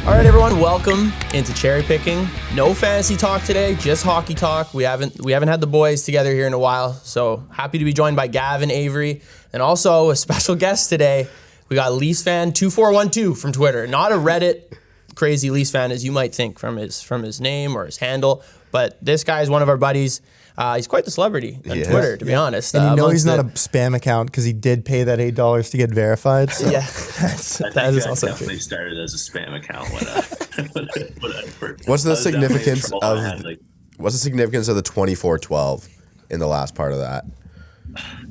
All right, everyone, welcome into Cherry Picking. No fantasy talk today, just hockey talk. We haven't had the boys together here in a while, so happy to be joined by Gavin, Avery, and also a special guest today. We got Leafs fan 2412 from Twitter. Not a Reddit crazy Leafs fan as you might think from his name or his handle, but this guy is one of our buddies. He's quite the celebrity on Twitter, to be honest. And you know he's not a spam account because he did pay that $8 to get verified. So. Yeah, that is also definitely true. Started as a spam account What's the significance of the 2412 in the last part of that?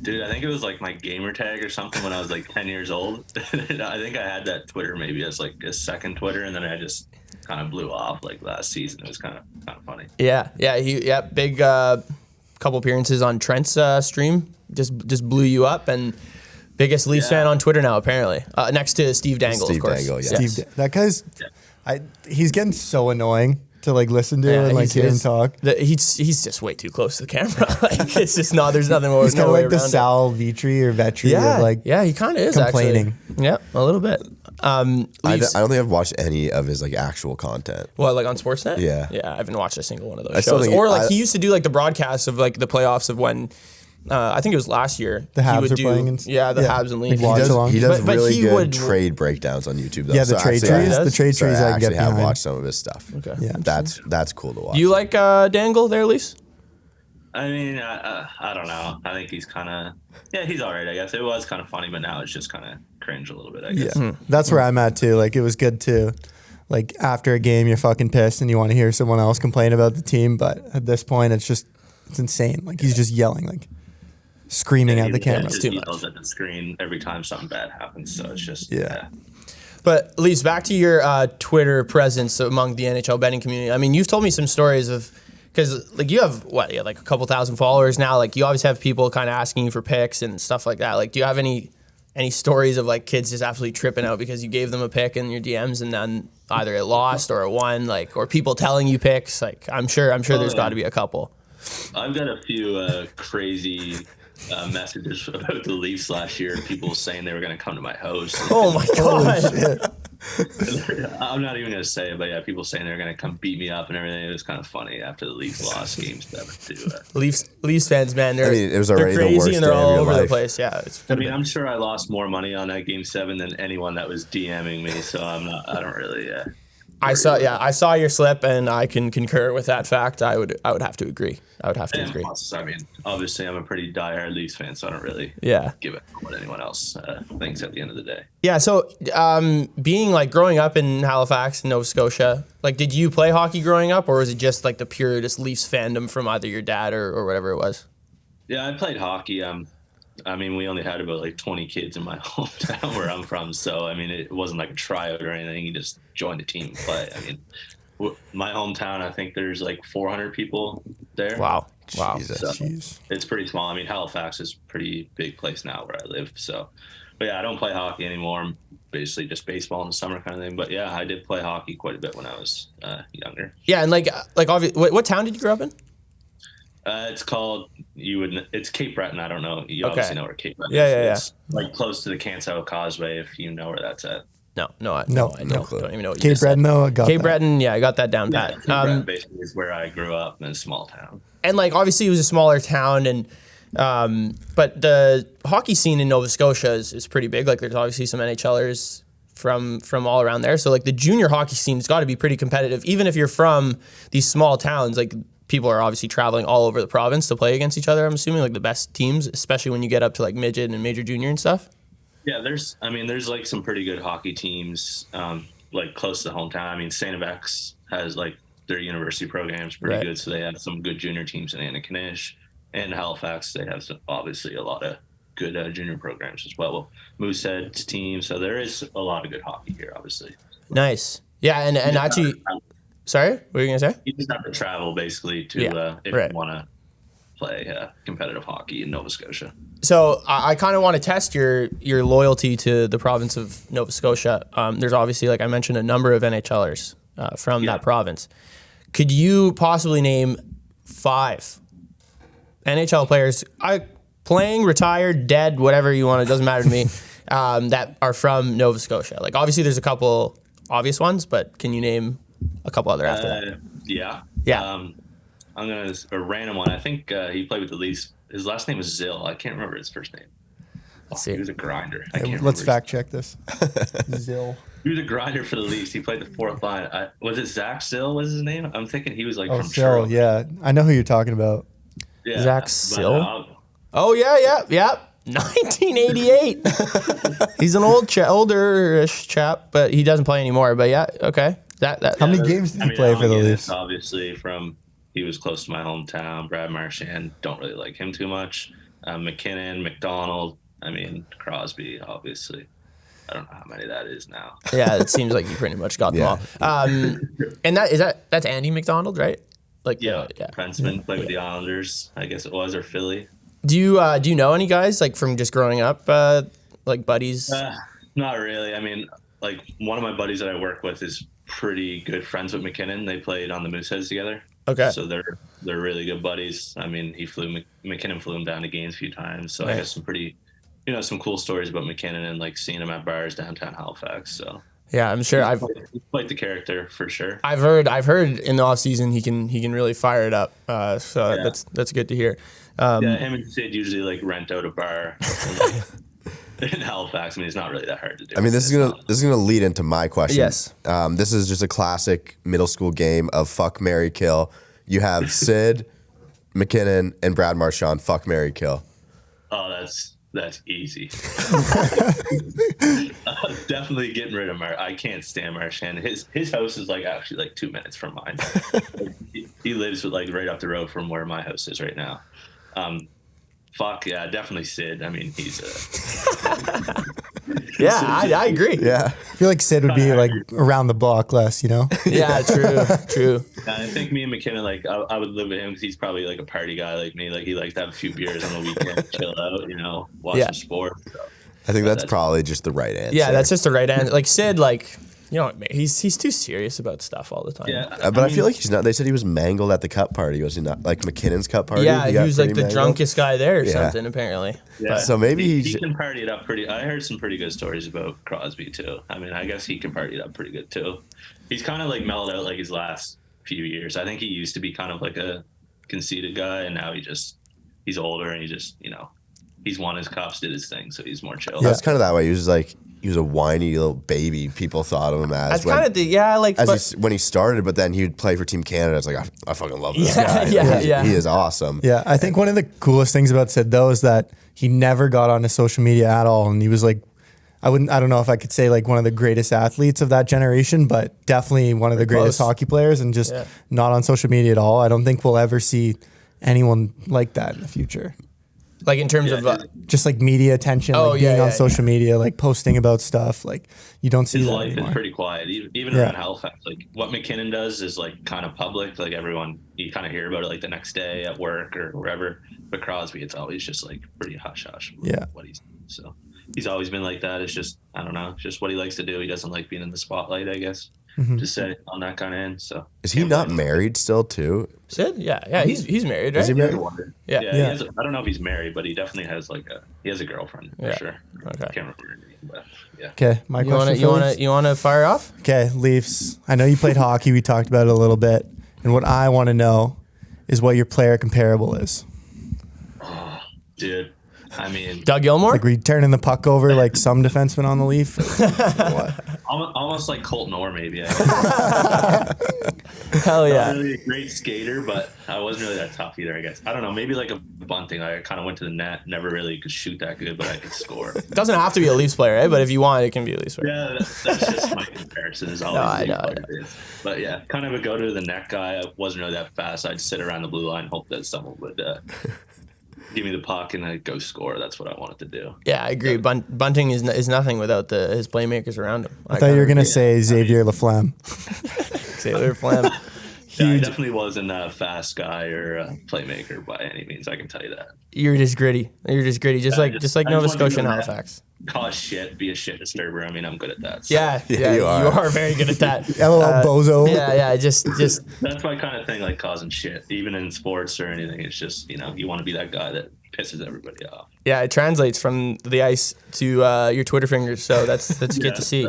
Dude, I think it was like my gamer tag or something when I was like 10 years old. I think I had that Twitter maybe as like a second Twitter, and then I just kind of blew off like last season. It was kind of funny. Yeah, big couple appearances on Trent's stream. Just blew you up, and biggest Leafs fan on Twitter now apparently. Next to Steve Dangle, of course. Dangle, yeah. Steve, that guy's, he's getting so annoying to like listen to and like hear him talk. He's just way too close to the camera. Like it's just not. There's nothing more. He's kind of like the Sal Vitri or Vetri. Yeah, of like he kind of is complaining. Actually. Yeah, a little bit. I don't think I've watched any of his like actual content. What, like on Sportsnet? Yeah, I haven't watched a single one of those shows. Or like he used to do like the broadcasts of like the playoffs of when. I think it was last year. The Habs are playing. The Habs and Leafs. He does really good trade breakdowns on YouTube, though. Yeah, the trade trees. I actually have watched some of his stuff. Okay. Yeah, that's cool to watch. Do you like Dangle there, Leafs? I mean, I don't know. I think he's kind of, he's all right, I guess. It was kind of funny, but now it's just kind of cringe a little bit, I guess. Yeah, that's where I'm at, too. Like, it was good, too. Like, after a game, you're fucking pissed and you want to hear someone else complain about the team, but at this point, it's insane. Like, he's just yelling, like, screaming at the camera. He yells at the screen every time something bad happens, so it's just, But, Leafs, back to your Twitter presence among the NHL betting community. I mean, you've told me some stories of, because like you have like a couple thousand followers now. Like you always have people kind of asking you for picks and stuff like that. Like, do you have any stories of like kids just absolutely tripping out because you gave them a pick in your DMs and then either it lost or it won, like, or people telling you picks? Like, I'm sure there's got to be a couple. I've got a few crazy messages about the Leafs last year. People saying they were going to come to my house. Oh my god! I'm not even going to say it, but people saying they were going to come beat me up and everything. It was kind of funny after the Leafs lost Game 7 too. Leafs fans, man, it was already they're crazy the worst and they're all over life. the place. Yeah, I'm sure I lost more money on that Game 7 than anyone that was DMing me. So I don't really. I saw your slip, and I can concur with that fact. I would have to agree. Agree. Plus, I mean, obviously, I'm a pretty diehard Leafs fan, so I don't really give it what anyone else thinks at the end of the day. Yeah. So, being like growing up in Halifax, Nova Scotia, like, did you play hockey growing up, or was it just like the purest Leafs fandom from either your dad or whatever it was? Yeah, I played hockey. I mean, we only had about like 20 kids in my hometown where I'm from. So, I mean, it wasn't like a tryout or anything. You just joined a team and play. I mean, my hometown, I think there's like 400 people there. Wow. Jesus. So it's pretty small. I mean, Halifax is a pretty big place now where I live. So, but yeah, I don't play hockey anymore. I'm basically just baseball in the summer kind of thing. But yeah, I did play hockey quite a bit when I was younger. Yeah. And like obviously, what town did you grow up in? It's called, it's Cape Breton. I don't know. You obviously know where Cape Breton is. Yeah. It's like close to the Cansau Causeway, if you know where that's at. No, I don't even know what you Cape Breton, I got Cape Breton, I got that down pat. Cape Breton basically is where I grew up in a small town. And like, obviously it was a smaller town, and but the hockey scene in Nova Scotia is pretty big. Like, there's obviously some NHLers from all around there. So like the junior hockey scene's got to be pretty competitive, even if you're from these small towns. Like, people are obviously traveling all over the province to play against each other. I'm assuming like the best teams, especially when you get up to like midget and major junior and stuff. Yeah, there's like some pretty good hockey teams like close to the hometown. I mean, St. FX has like their university programs pretty good, so they have some good junior teams in Antigonish, and Halifax. They have obviously a lot of good junior programs as well. Moosehead's team, so there is a lot of good hockey here, obviously. Nice, yeah, and actually. Sorry, what were you going to say? You just have to travel, basically, to if you want to play competitive hockey in Nova Scotia. So I kind of want to test your loyalty to the province of Nova Scotia. There's obviously, like I mentioned, a number of NHLers from that province. Could you possibly name 5 NHL players, playing, retired, dead, whatever you want, it doesn't matter to me, that are from Nova Scotia? Like, obviously, there's a couple obvious ones, but can you name a couple other after that? Yeah. I'm going to a random one. I think he played with the Leafs. His last name was Zill. I can't remember his first name. Let's see. He was a grinder. Let's fact check this. Zill. He was a grinder for the Leafs. He played the fourth line. Was it Zach Sill was his name? I'm thinking he was like from Sill, yeah. I know who you're talking about. Yeah, Zach Sill? Oh, yeah. 1988. He's an older-ish chap, but he doesn't play anymore. But yeah, okay. How many games did he play for the Leafs? Obviously, he was close to my hometown. Brad Marchand, don't really like him too much. McKinnon, McDonald, Crosby, obviously. I don't know how many that is now. Yeah, it seems like you pretty much got them all. And that's Andy McDonald, right? Defenseman, played with the Islanders, I guess it was, or Philly. Do you know any guys like from just growing up, like buddies? Not really. One of my buddies that I work with is pretty good friends with McKinnon. They played on the Mooseheads together. Okay. So they're really good buddies. McKinnon flew him down to games a few times. So I got some pretty, some cool stories about McKinnon and like seeing him at bars downtown Halifax. So yeah, I'm sure he's quite the character for sure. I've heard in the off season he can really fire it up. That's good to hear. Him and Sid usually like rent out a bar in Halifax. It's not really that hard to do. This is gonna lead into my question. Yes. This is just a classic middle school game of fuck, marry, kill. You have Sid, McKinnon, and Brad Marchand. Fuck, marry, kill. Oh, that's easy. Definitely getting rid of I can't stand Marchand. His house is actually 2 minutes from mine. He lives right up the road from where my house is right now. Fuck yeah, definitely Sid. He's yeah, I agree. Yeah, I feel like Sid would be around the block less, Yeah, true. I think me and McKinnon, I would live with him because he's probably a party guy like me. He likes to have a few beers on the weekend, chill out, watch some sports. So. I think that's probably just the right answer. Yeah, that's just the right answer. Sid, he's too serious about stuff all the time. Yeah, but I feel like he's not. They said he was mangled at the cup party. Was he not? Like McKinnon's cup party? Yeah, he was the mangled? drunkest guy there or something, apparently. Yeah. So maybe he can party it up pretty. I heard some pretty good stories about Crosby too. I guess he can party it up pretty good too. He's kind of mellowed out his last few years. I think he used to be kind of a conceited guy, and now he's older and he just he's won his cups, did his thing, so he's more chill. Yeah, it's kind of that way. He was a whiny little baby. People thought of him as. When he started, but then he would play for Team Canada. It's I fucking love this guy. He is awesome. Yeah, I think one of the coolest things about Sid though is that he never got onto social media at all, and he was I don't know if I could say one of the greatest athletes of that generation, but definitely one of the greatest hockey players, and just not on social media at all. I don't think we'll ever see anyone like that in the future. In terms of just media attention, being on social media, posting about stuff, you don't see his that life anymore. Is pretty quiet, even around Halifax. What McKinnon does is kind of public. Everyone, you kind of hear about it the next day at work or wherever. But Crosby, it's always just pretty hush hush. What he's doing. So he's always been like that. It's just I don't know, just what he likes to do. He doesn't like being in the spotlight, I guess. To say on that kind of end. So is he not married still too? Sid? Yeah. He's married, right? Is he married? Yeah. He has I don't know if he's married, but he definitely has he has a girlfriend for sure. Okay. I can't remember her name, but yeah. Okay, my question. You wanna fire off? Okay, Leafs. I know you played hockey. We talked about it a little bit, and what I want to know is what your player comparable is. Oh, dude. Doug Gilmour? Were you turning the puck over like some defenseman on the Leaf? What? Almost like Colton Orr, maybe. Hell yeah. Not really a great skater, but I wasn't really that tough either, I guess. I don't know. Maybe a bunting. I kind of went to the net. Never really could shoot that good, but I could score. It doesn't have to be a Leafs player, right? But if you want, it can be a Leafs player. Yeah, that's just my comparison. Is always I know. But yeah, kind of a go to the net guy. I wasn't really that fast. I'd sit around the blue line, hope that someone would give me the puck and I'd go score. That's what I wanted to do. Yeah, I agree. Bunting is nothing without his playmakers around him. I thought you were going to say Xavier Laflamme. Xavier Laflamme. Yeah, I definitely wasn't a fast guy or a playmaker by any means. I can tell you that. You're just gritty. Just like Nova Scotia and Halifax. Cause shit, be a shit disturber. I'm good at that. So. Yeah, you are very good at that. LOL bozo. Yeah, just. That's my kind of thing, causing shit, even in sports or anything. It's just you want to be that guy that pisses everybody off. Yeah, it translates from the ice to your Twitter fingers, so that's good to see.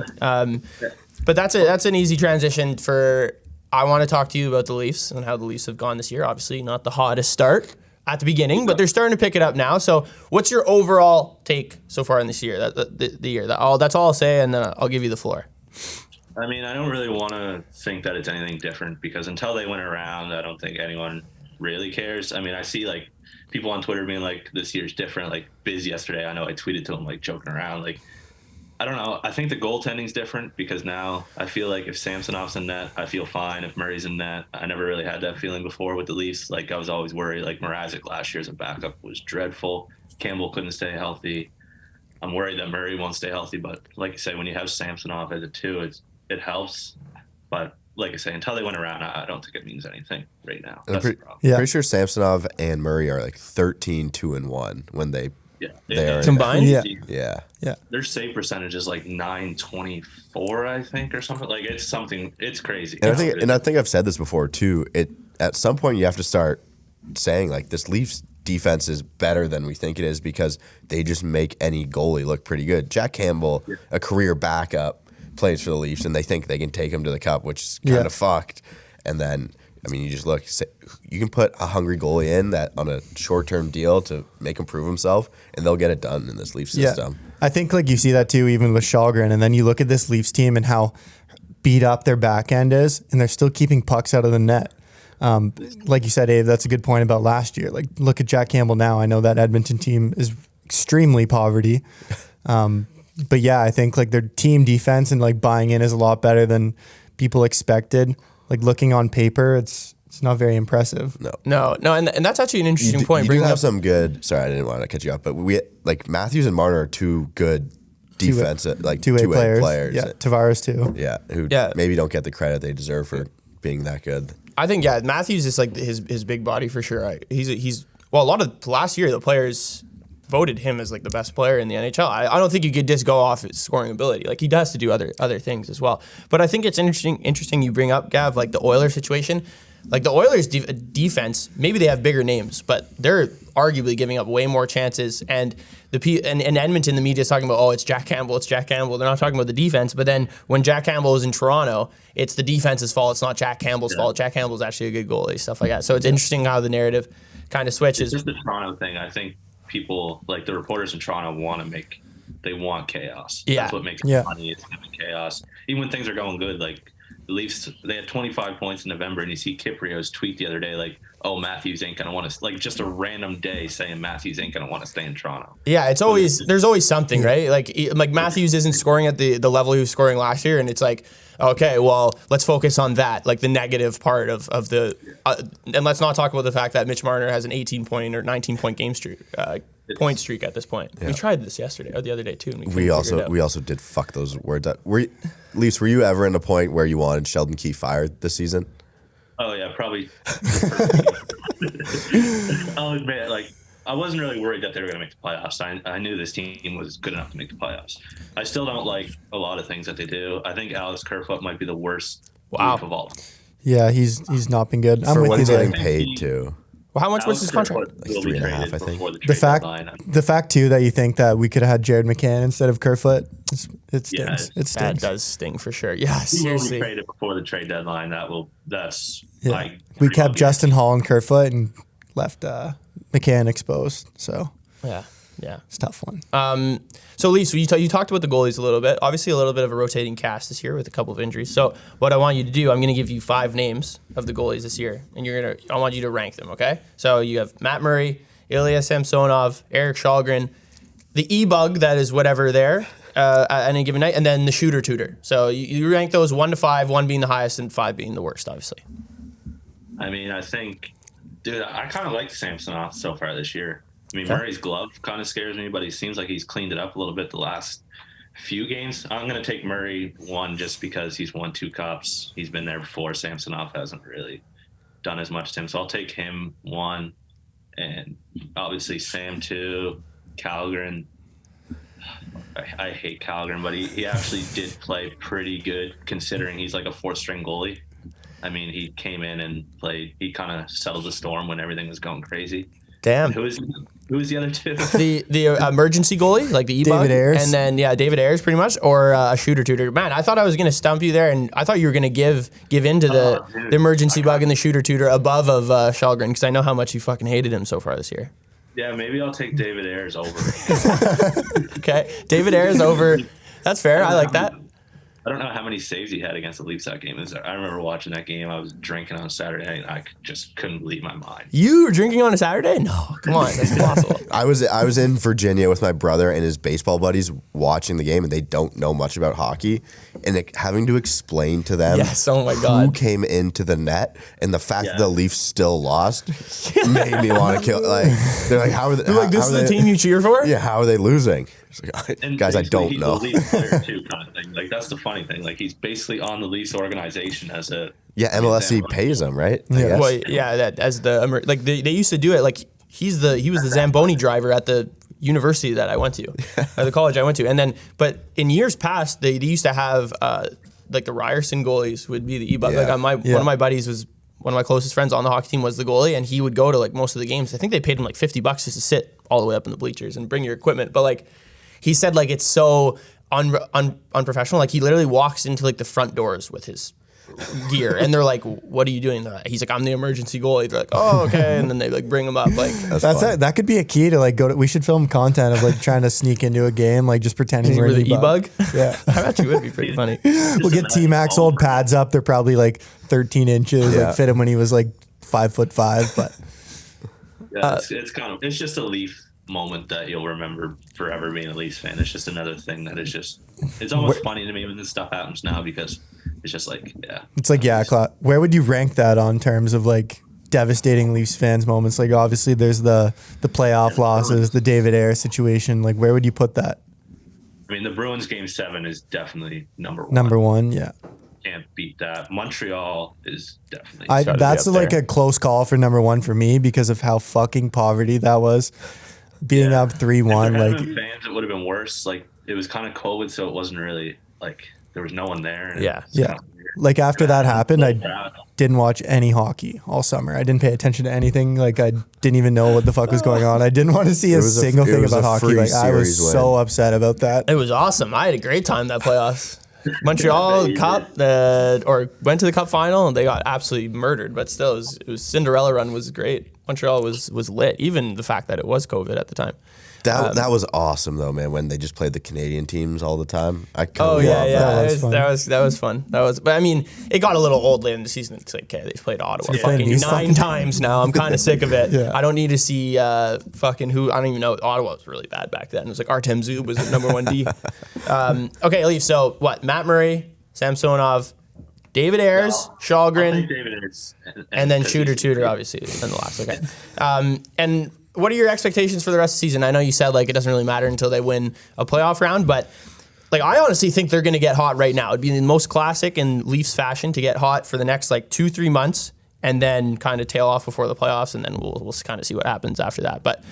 But that's an easy transition for. I want to talk to you about the Leafs and how the Leafs have gone this year. Obviously, not the hottest start at the beginning, but they're starting to pick it up now. So, what's your overall take so far in this year? That's all I'll say, and then I'll give you the floor. I mean, I don't really want to think that it's anything different because until they went around, I don't think anyone really cares. I mean, I see like people on Twitter being like, "This year's different." Like Biz yesterday, I know I tweeted to him like joking around, like. I don't know. I think the goaltending's different because now I feel like if Samsonov's in net, I feel fine. If Murray's in net, I never really had that feeling before with the Leafs. Like I was always worried. Like Mrazek last year as a backup was dreadful. Campbell couldn't stay healthy. I'm worried that Murray won't stay healthy. But like you say, when you have Samsonov as a 2, it helps. But like I say, until they went around, I don't think it means anything right now. That's the problem. Pretty sure Samsonov and Murray are like 13-2-1 when they. Yeah, they are combined. Yeah. Their save percentage is like .924, I think, or something. Like it's crazy. And I think I've said this before too. At some point you have to start saying like this Leafs defense is better than we think it is because they just make any goalie look pretty good. Jack Campbell, a career backup, plays for the Leafs, and they think they can take him to the Cup, which is kind of fucked. And then. I mean, you just look. You can put a hungry goalie in that on a short-term deal to make him prove himself, and they'll get it done in this Leafs system. I think like you see that too, even with Källgren, and then you look at this Leafs team and how beat up their back end is, and they're still keeping pucks out of the net. Like you said, Abe, that's a good point about last year. Like, look at Jack Campbell now. I know that Edmonton team is extremely poverty, but yeah, I think like their team defense and like buying in is a lot better than people expected. Like looking on paper, it's not very impressive. No, and that's actually an interesting point. You do have some good. Sorry, I didn't want to cut you off, but we like Matthews and Marner are 2 good defensive, like two-way players. Yeah, Tavares too. Yeah, who maybe don't get the credit they deserve for being that good. I think Matthews is like his big body for sure. He's a lot of last year the players voted him as like the best player in the NHL. I don't think you could just go off his scoring ability. Like he does to do other things as well. But I think it's interesting you bring up, Gav, like the Oilers situation. Like the Oilers defense, maybe they have bigger names, but they're arguably giving up way more chances. And in Edmonton, the media is talking about, it's Jack Campbell. They're not talking about the defense. But then when Jack Campbell is in Toronto, it's the defense's fault. It's not Jack Campbell's fault. Jack Campbell's actually a good goalie, stuff like that. So it's interesting how the narrative kind of switches. It's just the Toronto thing. I think people, like the reporters in Toronto, they want chaos. Yeah. That's what makes it funny. It's having chaos. Even when things are going good, like the Leafs, they had 25 points in November, and you see Kiprio's tweet the other day, like, Matthews ain't gonna want to, like, just a random day saying Matthews ain't gonna want to stay in Toronto. Yeah, there's always something, right? Like Matthews isn't scoring at the level he was scoring last year, and it's like, okay, well, let's focus on that, like the negative part of the, and let's not talk about the fact that Mitch Marner has an 18-point or 19-point game streak. Point streak at this point. Yeah. We tried this yesterday or the other day too. And we also did fuck those words up. Leafs, were you ever in a point where you wanted Sheldon Keefe fired this season? Oh yeah, probably. I'll admit, like I wasn't really worried that they were going to make the playoffs. I knew this team was good enough to make the playoffs. I still don't like a lot of things that they do. I think Alex Kerfoot might be the worst Leaf of all. Yeah, he's not been good. I'm with you there. Getting paid too. Well, how much was his contract? Like 3.5, I think. The fact too that you think that we could have had Jared McCann instead of Kerfoot, it stings. Yeah, it stings. That does sting for sure. Yeah, seriously. We traded before the trade deadline. We kept Justin Hall and Kerfoot and left McCann exposed. So yeah, it's a tough one. So Leafs, you talked about the goalies a little bit. Obviously, a little bit of a rotating cast this year with a couple of injuries. So what I want you to do, I'm going to give you 5 names of the goalies this year, and I want you to rank them. Okay? So you have Matt Murray, Ilya Samsonov, Erik Källgren, the E-bug that is whatever there at any given night, and then the shooter tutor. So you rank those 1 to 5, 1 being the highest and 5 being the worst, obviously. I mean, I think, dude, I kind of like Samsonov so far this year. I mean, Murray's glove kind of scares me, but he seems like he's cleaned it up a little bit the last few games. I'm going to take Murray 1 just because he's won 2 cups. He's been there before. Samsonov hasn't really done as much to him. So I'll take him 1, and obviously Sam 2, Källgren. I hate Källgren, but he actually did play pretty good considering he's like a 4th-string goalie. I mean, he came in and played. He kind of settled the storm when everything was going crazy. Damn. Who is he? Who was the other two? The emergency goalie, like the E-bug. David Ayres. And then, David Ayres pretty much, or a shooter tutor. Man, I thought I was going to stump you there, and I thought you were going to give in to the emergency bug and the shooter tutor above of Shalgren, because I know how much you fucking hated him so far this year. Yeah, maybe I'll take David Ayres over. Okay, David Ayres over. That's fair. I like that. I don't know how many saves he had against the Leafs that game. I remember watching that game. I was drinking on a Saturday night, and I just couldn't believe my mind. You were drinking on a Saturday? No, come on, that's impossible. I was in Virginia with my brother and his baseball buddies watching the game, and they don't know much about hockey, and having to explain to them oh my God, who came into the net, and the fact that the Leafs still lost made me want to kill. Like they're like, how are they? Like, this is the team you cheer for? Yeah, how are they losing? Like, guys, I don't know. He's a Leafs player too, kind of thing. Like that's the funny thing. Like he's basically on the Leafs organization as a MLSE pays him, right? Yeah, well, that as the like they used to do it. Like he was the Zamboni driver at the university that I went to, at the college I went to, and then but in years past they used to have like the Ryerson goalies would be the E-bug. Like one of my buddies was. One of my closest friends on the hockey team was the goalie, and he would go to like most of the games. I think they paid him like $50 just to sit all the way up in the bleachers and bring your equipment. But like he said, like it's so unprofessional. Like he literally walks into like the front doors with his gear, and they're like, "What are you doing?" He's like, "I'm the emergency goalie." They're like, "Oh, okay," and then they like bring him up. Like that could be a key to like go to. We should film content of like trying to sneak into a game, like just pretending we're the E-bug. Yeah, I bet you would be pretty funny. We'll get T-Max old pads up. They're probably like 13 inches. Like fit him when he was like 5'5", but it's just a Leaf moment that you'll remember forever being a Leafs fan. It's just another thing that is just, it's almost funny to me when this stuff happens now because it's just like, It's like, where would you rank that on terms of like devastating Leafs fans moments? Like obviously there's the playoff losses, the David Ayres situation. Like where would you put that? I mean, the Bruins Game 7 is definitely number one. Number one, yeah. Can't beat that. Montreal is definitely. That's like a close call for number one for me because of how fucking poverty that was. Being up 3-1, like fans, it would have been worse. Like it was kind of COVID, so it wasn't really like there was no one there. Yeah. Like after that happened, I didn't watch any hockey all summer. I didn't pay attention to anything. Like I didn't even know what the fuck was going on. I didn't want to see a single thing about hockey. Like I was so upset about that. It was awesome. I had a great time that playoffs. Montreal Cup, or went to the Cup final, and they got absolutely murdered. But still, it was Cinderella run was great. Montreal was lit. Even the fact that it was COVID at the time. That was awesome though, man. When they just played the Canadian teams all the time. That was fun. But I mean, it got a little old late in the season. It's like, okay, they've played Ottawa fucking 9 times now. I'm kind of sick of it. I don't need to see fucking who. I don't even know. Ottawa was really bad back then. It was like Artem Zub was the number 1 D. Okay, Leaf. So what? Matt Murray, Samsonov, David Ayres, Shalgren, and then Shooter Tudor, obviously, in the last. Okay, and. What are your expectations for the rest of the season? I know you said like it doesn't really matter until they win a playoff round, but like I honestly think they're going to get hot right now. It'd be the most classic in Leafs fashion to get hot for the next like 2-3 months and then kind of tail off before the playoffs, and then we'll kind of see what happens after that. But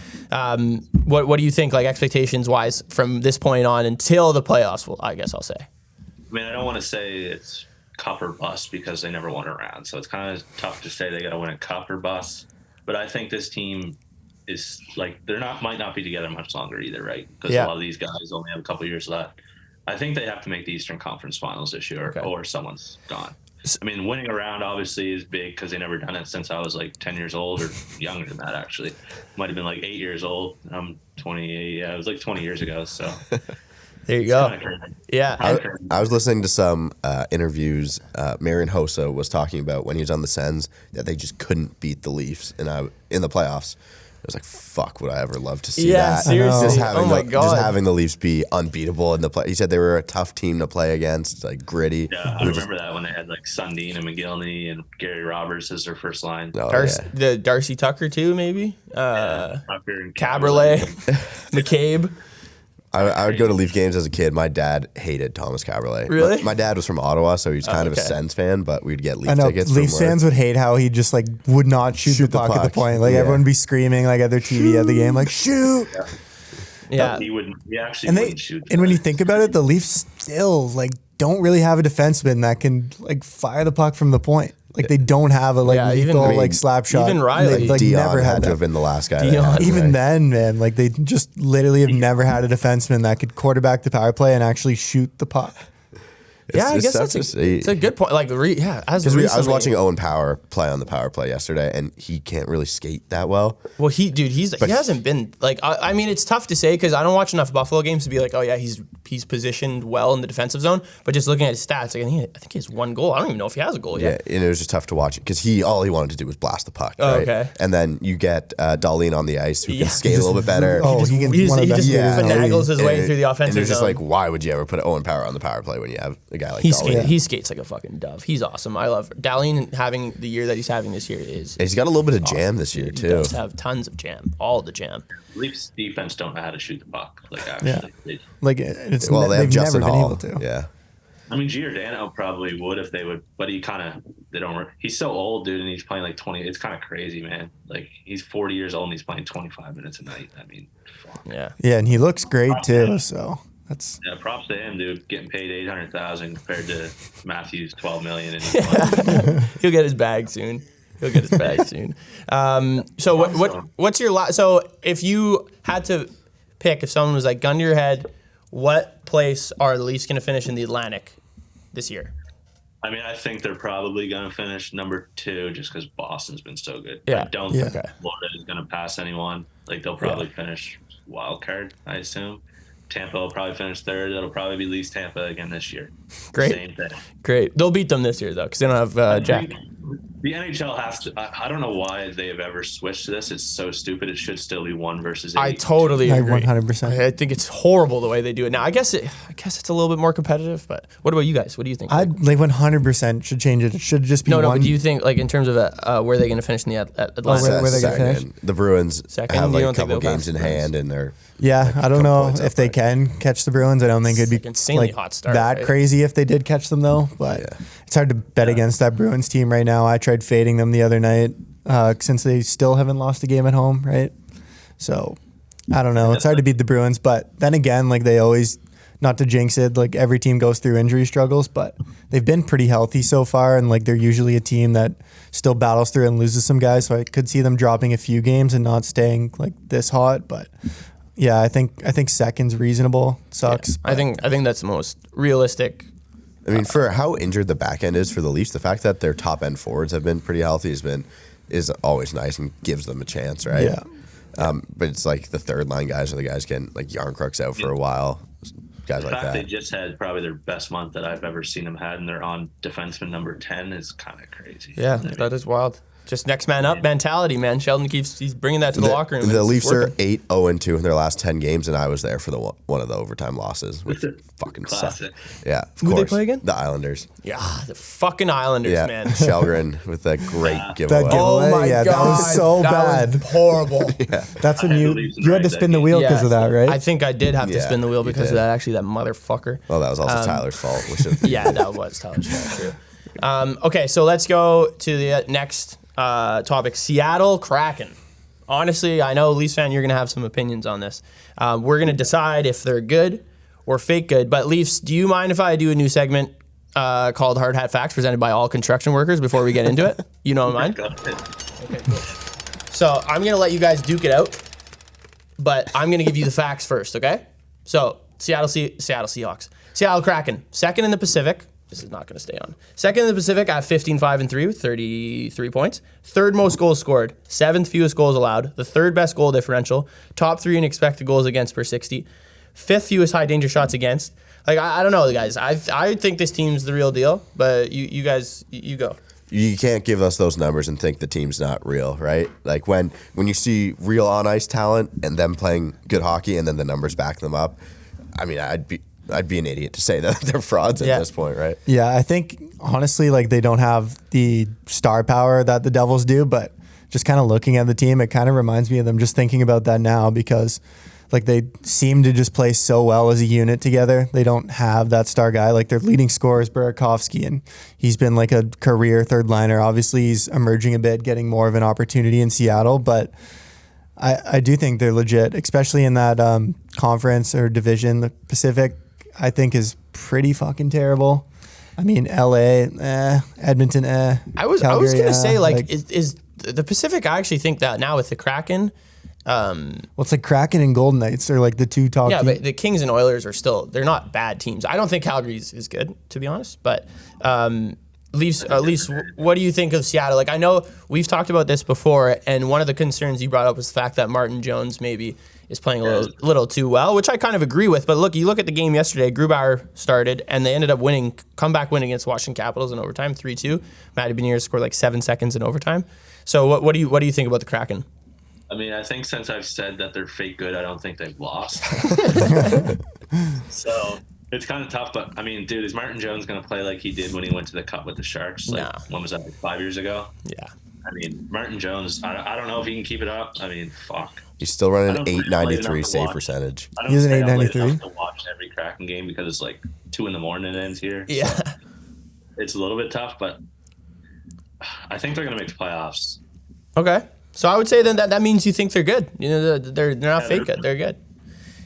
what do you think, like expectations wise, from this point on until the playoffs? Well, I guess I'll say. I mean, I don't want to say it's cup or bust because they never won a round, so it's kind of tough to say they got to win a cup or bust. But I think this team is like might not be together much longer either, right? Because a lot of these guys only have a couple years left. I think they have to make the Eastern Conference Finals this year, or someone's gone. I mean, winning a round obviously is big because they never done it since I was like 10 years old or younger than that. Actually, might have been like 8 years old. I'm 28. Yeah, it was like 20 years ago. So there you go. Yeah, I was listening to some interviews. Marian Hossa was talking about when he was on the Sens that they just couldn't beat the Leafs in the playoffs. I was like, fuck, would I ever love to see that? Seriously. Just having the Leafs be unbeatable in the play. He said they were a tough team to play against, like gritty. Yeah, I remember that when they had like Sundin and McGillney and Gary Roberts as their first line. The Darcy Tucker too, maybe. Caberlet, McCabe. I would go to Leaf games as a kid. My dad hated Thomas Caberlet. Really? My dad was from Ottawa, so he was kind of a Sens fan, but we'd get Leaf tickets. Leaf fans would hate how he just like would not shoot the puck at the point. Like everyone would be screaming like at their TV at the game, like shoot. Yeah. He wouldn't. He actually wouldn't shoot. And when you think about it, the Leafs still like don't really have a defenseman that can like fire the puck from the point. Like they don't have a lethal like slap shot. Even Riley, like Dion never had to have been the last guy. Even then, man, like they just literally have never had a defenseman that could quarterback the power play and actually shoot the puck. I guess it's a good point. Like, I was watching Owen Power play on the power play yesterday, and he can't really skate that well. Well, he hasn't been like. I mean, it's tough to say because I don't watch enough Buffalo games to be like, oh yeah, he's positioned well in the defensive zone. But just looking at his stats, like, I think he has one goal. I don't even know if he has a goal yet. Yeah, and it was just tough to watch because all he wanted to do was blast the puck. Oh, right? Okay. And then you get Darlene on the ice who can skate a little bit better. He just finagles his way through the offensive zone. And it's just like, why would you ever put Owen Power on the power play when you have a guy like Darlene? He skates like a fucking dove. He's awesome. I love Darlene having the year that he's having this year he's got a little bit of jam this year too. He does have tons of jam, all the jam. Leafs defense don't know how to shoot the puck. Like actually, they have Justin Hall. Been able to. Yeah. I mean, Giordano probably would if they would, but they don't. He's so old, dude, and he's playing like 20. It's kind of crazy, man. Like he's 40 years old and he's playing 25 minutes a night. I mean, fuck. Yeah, and he looks great too. So. Props to him, dude. Getting paid $800,000 compared to Matthews $12 million. And he'll get his bag soon. So what's your so if you had to pick, if someone was like gun to your head, what place are the Leafs going to finish in the Atlantic this year? I mean, I think they're probably going to finish number 2 just because Boston's been so good. Yeah. I don't think Florida is going to pass anyone. Like they'll probably finish wild card, I assume. Tampa will probably finish 3rd. It'll probably be Leafs Tampa again this year. Great. Same thing. Great. They'll beat them this year, though, because they don't have Jack. The NHL has to. I don't know why they have ever switched to this. It's so stupid. It should still be 1 versus 8. I totally agree. 100%. I think it's horrible the way they do it now. I guess it's a little bit more competitive. But what about you guys? What do you think? I'd 100% should change it. It should just be no. But do you think like in terms of where are they going to finish in the Atlantic? Where they going to finish? The Bruins second? have like a couple games in hand, and they're I don't know if they can catch the Bruins. I don't think it'd be insanely hot start, that crazy if they did catch them though. But it's hard to bet against that Bruins team right now. I tried fading them the other night since they still haven't lost a game at home, right? So I don't know. It's hard to beat the Bruins, but then again, like they always, not to jinx it, like every team goes through injury struggles, but they've been pretty healthy so far, and like they're usually a team that still battles through and loses some guys. So I could see them dropping a few games and not staying like this hot, but. Yeah, I think second's reasonable. Sucks. Yeah, I think that's the most realistic. I mean, for how injured the back end is for the Leafs, the fact that their top end forwards have been pretty healthy is always nice and gives them a chance, right? Yeah. But it's like the third line guys are the guys getting like Yarncrook's out for a while, guys like that. They just had probably their best month that I've ever seen them had, and they're on defenseman number 10 is kind of crazy. Yeah, that is wild. Just next man up mentality, man. Sheldon he's bringing that to the locker room. The Leafs are 8-0-2 in their last 10 games, and I was there for one of the overtime losses, which fucking sucked. Yeah, of Who course. they play again? The Islanders. Yeah, the fucking Islanders, man. Shelgren with that great giveaway. That giveaway, oh my God, that was so bad. Was horrible. That's when you had to spin the wheel because of that, right? I think I did have to spin the wheel because of that. Actually, that motherfucker. Well, that was also Tyler's fault. Yeah, that was Tyler's fault. True. Okay, so let's go to the next topic. Seattle Kraken. Honestly, I know, Leafs fan, you're going to have some opinions on this. We're going to decide if they're good or fake good. But Leafs, do you mind if I do a new segment called Hard Hat Facts presented by all construction workers before we get into it? You know mine? Okay, cool. So I'm going to let you guys duke it out, but I'm going to give you the facts first, okay? So Seattle Seahawks. Seattle Kraken, second in the Pacific. This is not going to stay on. Second in the Pacific at 15-5-3 with 33 points. Third most goals scored. Seventh fewest goals allowed. The third best goal differential. Top 3 in expected goals against per 60. Fifth fewest high danger shots against. Like, I don't know, guys. I think this team's the real deal, but you guys, you go. You can't give us those numbers and think the team's not real, right? Like when you see real on ice talent and them playing good hockey and then the numbers back them up, I mean, I'd be an idiot to say that they're frauds at this point, right? Yeah, I think honestly, like they don't have the star power that the Devils do, but just kind of looking at the team, it kind of reminds me of them. Just thinking about that now, because like they seem to just play so well as a unit together. They don't have that star guy. Like their leading scorer is Burakovsky, and he's been like a career third liner. Obviously, he's emerging a bit, getting more of an opportunity in Seattle, but I do think they're legit, especially in that conference or division. The Pacific, I think, is pretty fucking terrible. I mean, LA, Edmonton, I was gonna say is the Pacific. I actually think that now with the Kraken. It's like Kraken and Golden Knights are like the two top teams. But the Kings and Oilers they're not bad teams. I don't think Calgary's is good, to be honest. But Leafs, what do you think of Seattle? Like, I know we've talked about this before, and one of the concerns you brought up was the fact that Martin Jones maybe is playing a little too well, which I kind of agree with. But you look at the game yesterday, Grubauer started, and they ended up comeback winning against Washington Capitals in overtime, 3-2. Matty Beniers scored like 7 seconds in overtime. So what do you think about the Kraken? I mean, I think since I've said that they're fake good, I don't think they've lost. So it's kind of tough. But, I mean, dude, is Martin Jones going to play like he did when he went to the Cup with the Sharks? When was that, 5 years ago? Yeah. I mean, Martin Jones, I don't know if he can keep it up. I mean, fuck. He's still running an .893 save percentage. He's an .893. To watch every Kraken game because it's like 2 a.m. it ends here. Yeah. So it's a little bit tough, but I think they're going to make the playoffs. Okay. So I would say then that means you think they're good. You know, they're not fake good. They're good.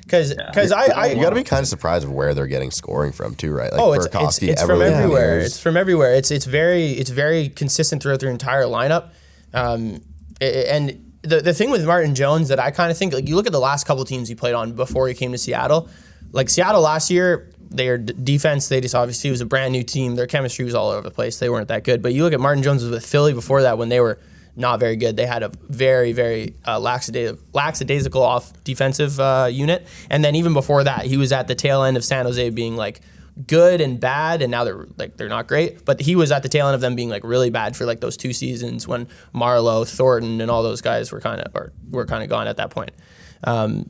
Because you got to be kind of surprised of where they're getting scoring from too, right? Like it's from everywhere. It's from everywhere. It's very consistent throughout their entire lineup. And the thing with Martin Jones that I kind of think, like, you look at the last couple teams he played on before he came to Seattle. Like Seattle last year, their defense, they just obviously was a brand new team. Their chemistry was all over the place. They weren't that good. But you look at Martin Jones with Philly before that when they were not very good. They had a very, very lackadaisical off defensive unit. And then even before that, he was at the tail end of San Jose being like good and bad, and now they're not great. But he was at the tail end of them being like really bad for like those 2 seasons when Marleau, Thornton, and all those guys were kind of gone at that point.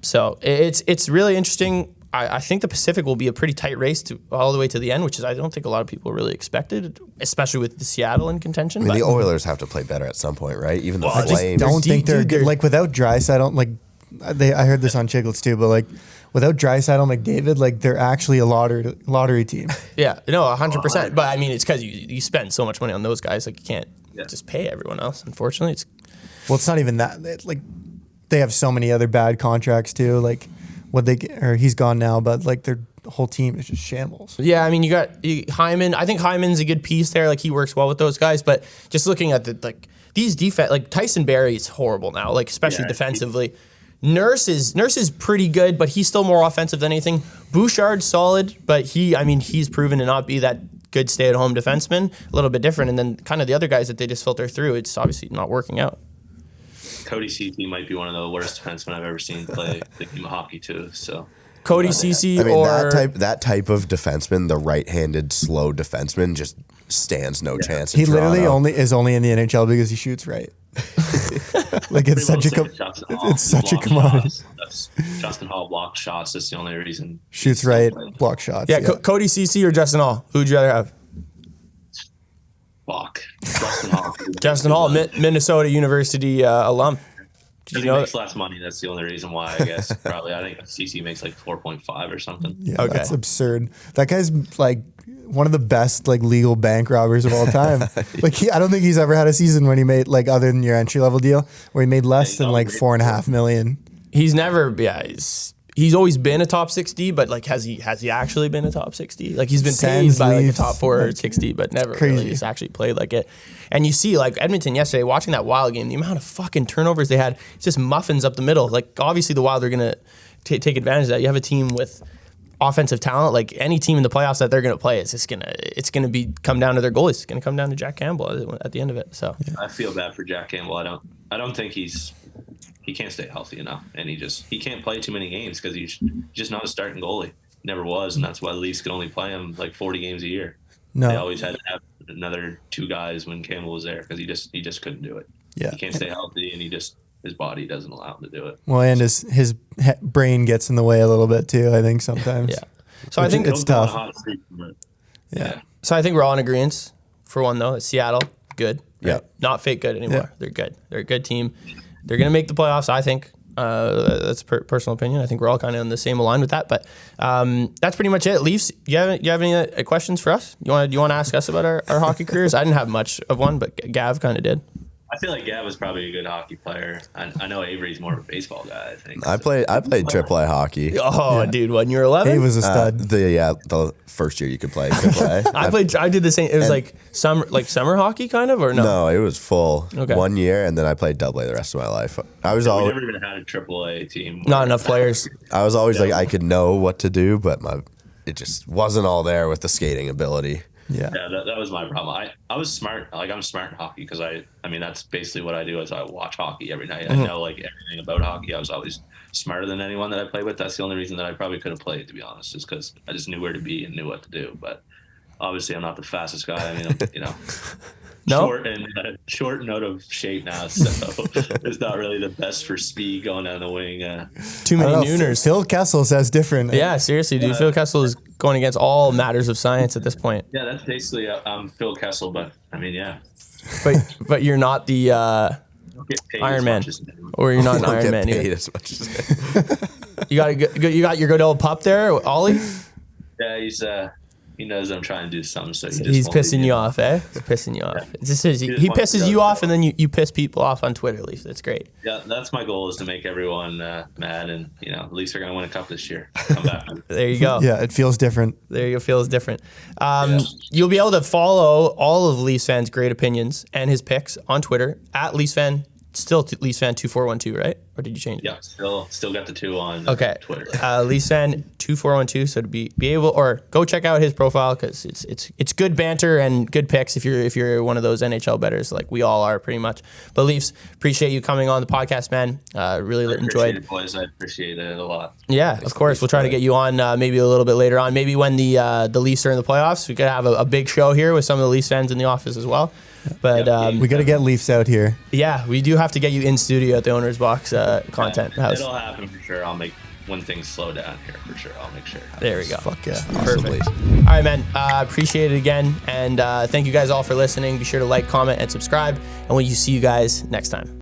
So it's really interesting. I think the Pacific will be a pretty tight race all the way to the end, which is I don't think a lot of people really expected, especially with the Seattle in contention. I mean, the Oilers have to play better at some point, right? Even the Flames. I don't think they're good. Like without Draisaitl, I heard this on Chicklets too, but like without Draisaitl, McDavid, like they're actually a lottery team. Yeah, no, 100%. But I mean, it's because you spend so much money on those guys, like you can't just pay everyone else. Unfortunately, it's not even that. Like they have so many other bad contracts too. Like he's gone now, but like their whole team is just shambles. Yeah, I mean, you got Hyman. I think Hyman's a good piece there. Like he works well with those guys. But just looking at these defense, like Tyson Barrie is horrible now, like especially defensively. Nurse is pretty good, but he's still more offensive than anything. Bouchard's solid, but he's proven to not be that good stay-at-home defenseman. A little bit different, and then kind of the other guys that they just filter through, it's obviously not working out. Cody Ceci might be one of the worst defensemen I've ever seen play the game of hockey too. So Cody Ceci, that type of defenseman, the right-handed slow defenseman, just stands no chance. He literally is only in the NHL because he shoots right. Like it's such a commodity. Justin Hall blocked shots. That's the only reason. Shoots right, block shots. Yeah, Cody Ceci or Justin Hall? Who'd you rather have? Fuck. Justin Hall. Justin Hall, Minnesota University alum. He makes less money. That's the only reason why, I guess. Probably. I think CC makes like 4.5 or something. Yeah, that's absurd. That guy's like one of the best like legal bank robbers of all time. I don't think he's ever had a season when he made like other than your entry level deal where he made less than like $4.5 million. He's never. Yeah, he's always been a top 60, but like has he actually been a top 60? Like he's been paid by like a top 4 or 60, but never really just actually played like it. And you see like Edmonton yesterday, watching that Wild game, the amount of fucking turnovers they had, it's just muffins up the middle. Like obviously the Wild are gonna take advantage of that. You have a team with offensive talent, like any team in the playoffs that they're gonna play, it's gonna come down to their goalies. It's gonna come down to Jack Campbell at the end of it. So I feel bad for Jack Campbell. I don't think he can't stay healthy enough, and he can't play too many games because he's just not a starting goalie. Never was, and that's why the Leafs could only play him like 40 games a year. No, they always had to have another 2 guys when Campbell was there because he just couldn't do it. Yeah, he can't stay healthy, and his body doesn't allow him to do it. Well, and his brain gets in the way a little bit too, I think sometimes. Yeah. So I think it's tough. Yeah. So I think we're all in agreement for one though. It's Seattle, good. Right? Yeah. Not fake good anymore. Yeah. They're good. They're a good team. They're going to make the playoffs, I think. That's a personal opinion. I think we're all kind of in the same line with that. But that's pretty much it. Leafs, you have any questions for us? You want to ask us about our hockey careers? I didn't have much of one, but Gav kind of did. I feel like Gav was probably a good hockey player. I know Avery's more of a baseball guy, I think. I played AAA hockey. Oh, dude, when you were 11? He was a stud. The first year you could play AAA. I did the same. It was like summer hockey kind of, or no? No, it was full. Okay. 1 year, and then I played AA the rest of my life. I was We always never even had a AAA team. Not enough players. I was always like I could know what to do, but it just wasn't all there with the skating ability. Yeah, that was my problem. I was smart. Like, I'm smart in hockey because I mean that's basically what I do is I watch hockey every night. I know like everything about hockey. I was always smarter than anyone that I played with. That's the only reason that I probably could have played, to be honest, is because I just knew where to be and knew what to do. But obviously, I'm not the fastest guy. I mean, I'm, short and out of shape now, so it's not really the best for speed going down the wing. Too many nooners. Phil Kessel says different. Yeah, seriously, dude. Phil Kessel is going against all matters of science at this point. Yeah, that's basically Phil Kessel, but I mean, yeah. But you're not the Iron Man, or you're not an Iron Man either. As much as You got your good old pup there, Ollie. Yeah, he knows I'm trying to do something, so he's pissing you off, eh? He's pissing you off. Yeah. It's just he pisses you off, and then you piss people off on Twitter. At least that's great. Yeah, that's my goal, is to make everyone mad, and at least they're gonna win a cup this year. Come back. There you go. Yeah, it feels different. There you go. Feels different. You'll be able to follow all of Leafs Fan's great opinions and his picks on Twitter at Leafs Fan. Still Leafs Fan 2412, right? Or did you change it? Yeah, still got the 2 on Twitter. Leafs Fan 2412. So to be able, or go check out his profile because it's good banter and good picks if you're one of those NHL bettors like we all are pretty much. But Leafs, appreciate you coming on the podcast, man. Really enjoyed it, boys. I appreciate it a lot. Yeah, of course. We'll try to get you on maybe a little bit later on. Maybe when the Leafs are in the playoffs, we could have a big show here with some of the Leafs fans in the office as well. But we got to get Leafs out here. Yeah, we do have to get you in studio at the OwnersBox content house. It'll happen for sure. I'll make when things slow down here for sure. I'll make sure. There we go. Fuck yeah. Perfect. All right, man. Appreciate it again, and thank you guys all for listening. Be sure to like, comment, and subscribe, and we'll see you guys next time.